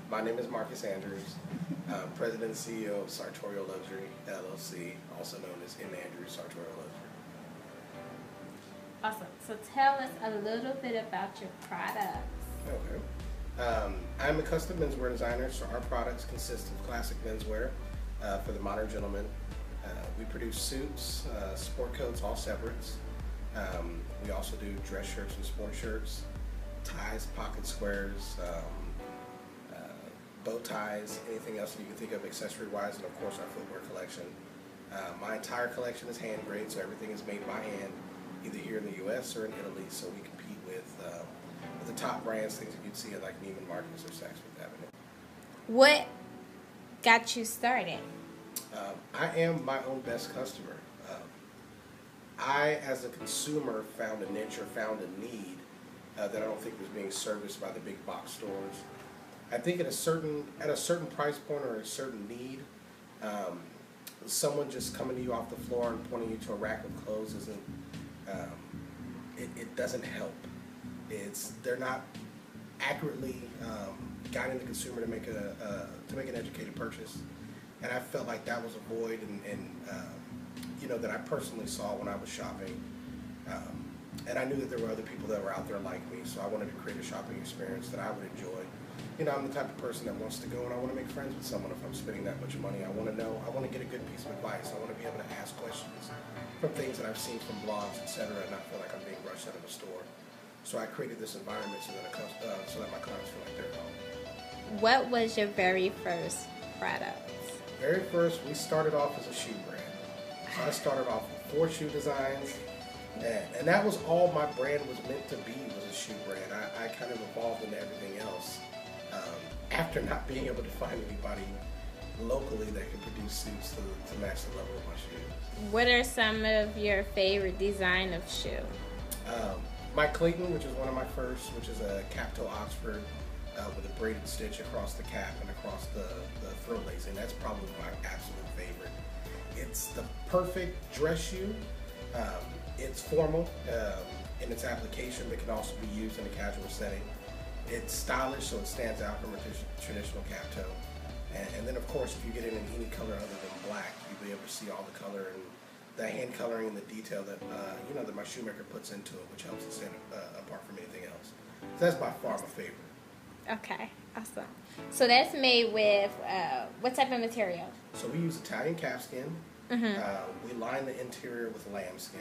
My name is Marcus Andrews, President and CEO of Sartorial Luxury, LLC, also known as M. Andrews Sartorial Luxury. Awesome. So tell us a little bit about your products. Okay. I'm a custom menswear designer, so our products consist of classic menswear for the modern gentleman. We produce suits, sport coats, all separates. We also do dress shirts and sport shirts, ties, pocket squares, bow ties, anything else that you can think of accessory-wise, and of course our footwear collection. My entire collection is hand graded, so everything is made by hand, either here in the U.S. or in Italy, so we compete with the top brands, things that you'd see at like Neiman Marcus or Saks Fifth Avenue. What got you started? I am my own best customer. I, as a consumer, found a niche or found a need that I don't think was being serviced by the big box stores. I think at a certain price point or a certain need, someone just coming to you off the floor and pointing you to a rack of clothes isn't. It doesn't help. They're not accurately guiding the consumer to make an educated purchase, and I felt like that was a void, and that I personally saw when I was shopping. And I knew that there were other people that were out there like me, so I wanted to create a shopping experience that I would enjoy. I'm the type of person that wants to go and I want to make friends with someone if I'm spending that much money. I want to know, I want to get a good piece of advice. I want to be able to ask questions from things that I've seen from blogs, etc., and not feel like I'm being rushed out of a store. So I created this environment so that my clients feel like they're at home. What was your very first product? Very first, we started off as a shoe brand. So I started off with 4 shoe designs, and that was all my brand was meant to be, was a shoe brand. I kind of evolved into everything else after not being able to find anybody locally that could produce suits to match the level of my shoes. What are some of your favorite design of shoe? Mike Clayton, which is one of my first, which is a cap-toe Oxford with a braided stitch across the cap and across the throat lacing. That's probably my absolute favorite. It's the perfect dress shoe. It's formal in its application, but can also be used in a casual setting. It's stylish, so it stands out from a traditional cap toe. And then, of course, if you get it in any color other than black, you'll be able to see all the color and the hand coloring and the detail that that my shoemaker puts into it, which helps it stand apart from anything else. So that's by far my favorite. Okay, awesome. So that's made with what type of material? So we use Italian calfskin. Mm-hmm. We line the interior with lambskin.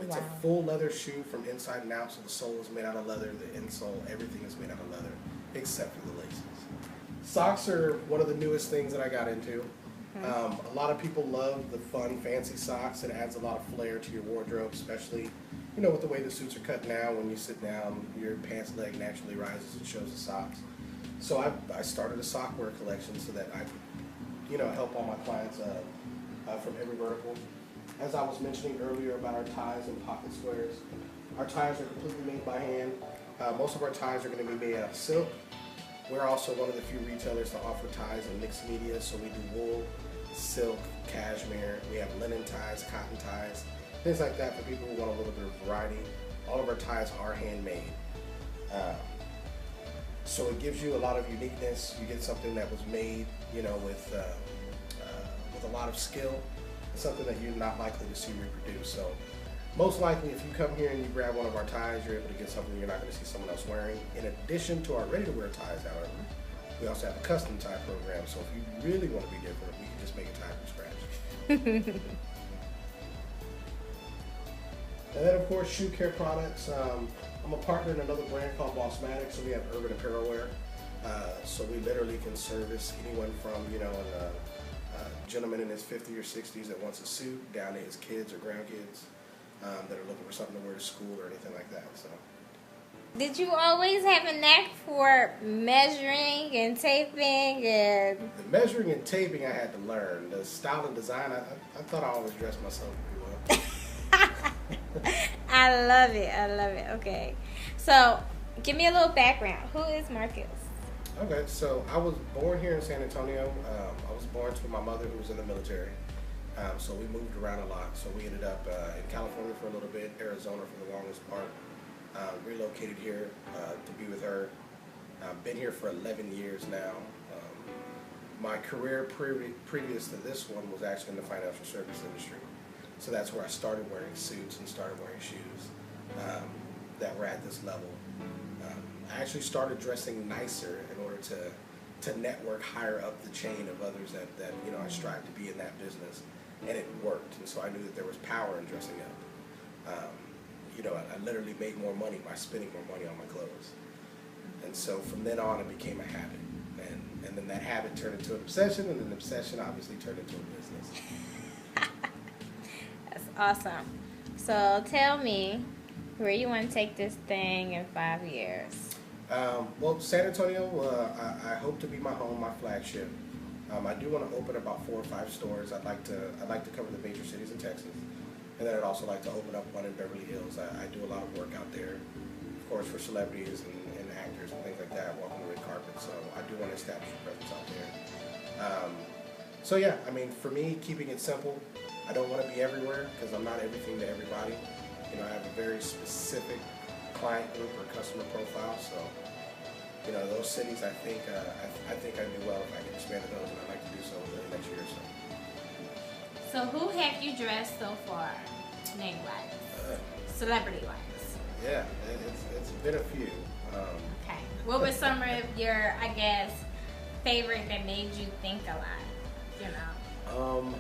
It's a full leather shoe from inside and out, so the sole is made out of leather, the insole, everything is made out of leather, except for the laces. Socks are one of the newest things that I got into. A lot of people love the fun, fancy socks. It adds a lot of flair to your wardrobe, especially, with the way the suits are cut now. When you sit down, your pants leg naturally rises and shows the socks. So I started a sockwear collection so that I could, help all my clients from every vertical. As I was mentioning earlier about our ties and pocket squares, our ties are completely made by hand. Most of our ties are going to be made out of silk. We're also one of the few retailers to offer ties in mixed media, so we do wool, silk, cashmere. We have linen ties, cotton ties, things like that for people who want a little bit of variety. All of our ties are handmade. So it gives you a lot of uniqueness. You get something that was made, with a lot of skill. Something that you're not likely to see reproduced. So most likely if you come here and you grab one of our ties, you're able to get something you're not going to see someone else wearing. In addition to our ready-to-wear ties, however, we also have a custom tie program. So if you really want to be different, we can just make a tie from scratch. And then of course shoe care products. I'm a partner in another brand called Bossmatic, so we have urban apparel wear. So we literally can service anyone from a gentleman in his 50s or 60s that wants a suit, down to his kids or grandkids that are looking for something to wear to school or anything like that. So, did you always have a knack for measuring and taping and? The measuring and taping I had to learn. The style and design, I thought I always dressed myself pretty well. I love it. I love it. Okay, so give me a little background. Who is Marcus? Okay, so I was born here in San Antonio. I was born to my mother who was in the military. So we moved around a lot. So we ended up in California for a little bit, Arizona for the longest part. Relocated here to be with her. I've been here for 11 years now. My career previous to this one was actually in the financial service industry. So that's where I started wearing suits and started wearing shoes that were at this level. I actually started dressing nicer in order to network higher up the chain of others that you know I strive to be in that business, and it worked. And so I knew that there was power in dressing up. You know, I literally made more money by spending more money on my clothes. And so from then on, it became a habit. And then that habit turned into an obsession, and then the obsession obviously turned into a business. That's awesome. So tell me where you want to take this thing in 5 years. Well, San Antonio, I hope to be my home, my flagship. I do want to open about 4 or 5 stores. I'd like to cover the major cities in Texas, and then I'd also like to open up one in Beverly Hills. I do a lot of work out there, of course, for celebrities and actors and things like that, walking the red carpet. So I do want to establish a presence out there. So yeah, I mean, for me, keeping it simple. I don't want to be everywhere because I'm not everything to everybody. You know, I have a very specific client group or customer profile. So, you know, those cities, I think I do well if I can expand to those, and I'd like to do so within the next year or so. So who have you dressed so far, name-wise, celebrity-wise? Yeah, it's been a few. Okay. What were some of your, I guess, favorite that made you think a lot? You know.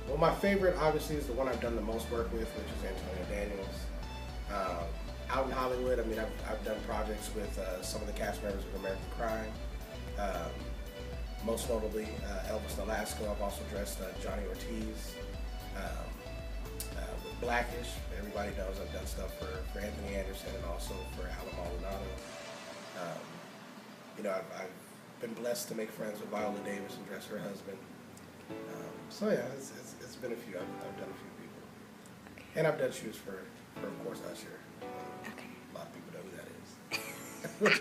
Well, my favorite obviously is the one I've done the most work with, which is Antonio Daniels. Out in Hollywood, I mean, I've done projects with some of the cast members of American Crime. Most notably, Elvis Nolasco. I've also dressed Johnny Ortiz. With Blackish, everybody knows I've done stuff for Anthony Anderson and also for Alan Maldonado. You know, I've been blessed to make friends with Viola Davis and dress her husband. So yeah, it's been a few. I've done a few people, and I've done shoes for of course Usher. Okay. A lot of people know who that is.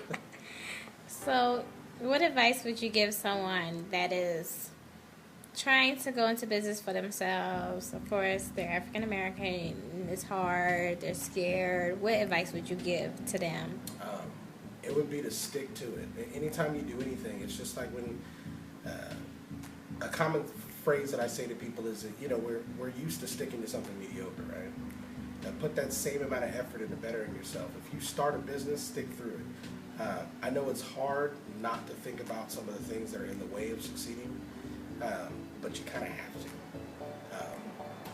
So, what advice would you give someone that is trying to go into business for themselves? Of course, they're African American. It's hard. They're scared. What advice would you give to them? It would be to stick to it. Anytime you do anything, it's just like when a common phrase that I say to people is that, you know, we're used to sticking to something mediocre, right? Put that same amount of effort into bettering yourself. If you start a business, stick through it. I know it's hard not to think about some of the things that are in the way of succeeding, but you kind of have to.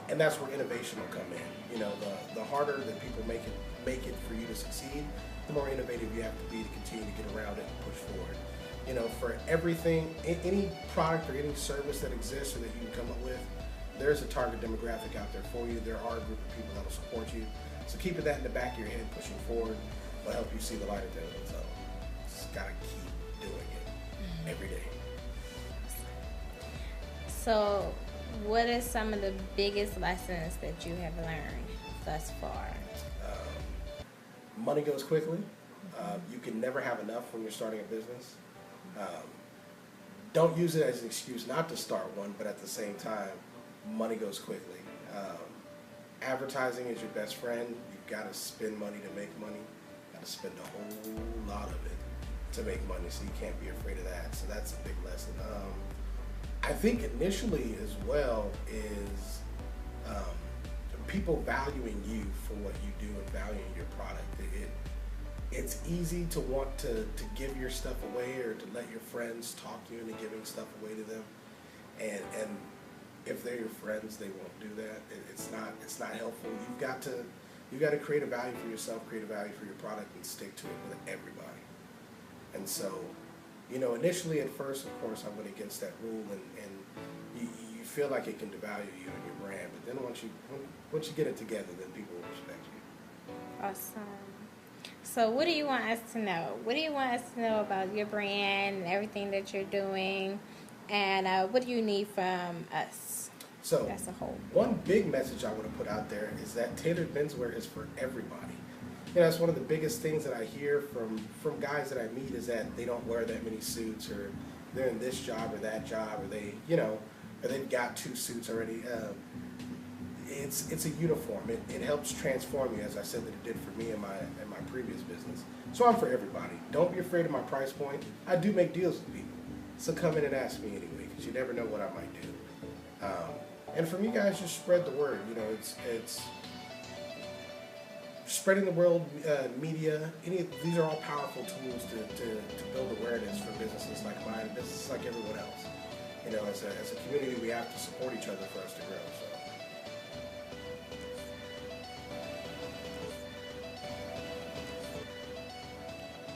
And that's where innovation will come in. You know, the harder that people make it for you to succeed, the more innovative you have to be to continue to get around it and push forward. You know, for everything, any product or any service that exists or that you can come up with, there's a target demographic out there for you. There are a group of people that will support you. So keeping that in the back of your head, pushing forward, will help you see the light at the end of the tunnel. Just gotta keep doing it every day. So, what are some of the biggest lessons that you have learned thus far? Money goes quickly. You can never have enough when you're starting a business. Don't use it as an excuse not to start one, but at the same time, money goes quickly. Advertising is your best friend. You've got to spend money to make money. You've got to spend a whole lot of it to make money, so you can't be afraid of that. So that's a big lesson. I think initially as well is people valuing you for what you do and valuing your product. It's easy to want to give your stuff away or to let your friends talk you into giving stuff away to them, and if they're your friends, they won't do that. It's not helpful. You've got to create a value for yourself, create a value for your product, and stick to it with everybody. And so, you know, initially at first, of course, I went against that rule, and you feel like it can devalue you and your brand. But then once you get it together, then people will respect you. Awesome. So what do you want us to know? What do you want us to know about your brand and everything that you're doing? And what do you need from us So as a whole? One big message I want to put out there is that tailored menswear is for everybody. You know, that's one of the biggest things that I hear from guys that I meet is that they don't wear that many suits, or they're in this job or that job, or they, you know, or they've got 2 suits already. it's a uniform. It helps transform you, as I said that it did for me in my previous business. So I'm for everybody. Don't be afraid of my price point. I do make deals with people, so come in and ask me anyway, because you never know what I might do. And from you guys, just spread the word. You know, it's spreading the world, media. These are all powerful tools to build awareness for businesses like mine, businesses like everyone else. You know, as a community, we have to support each other for us to grow. So.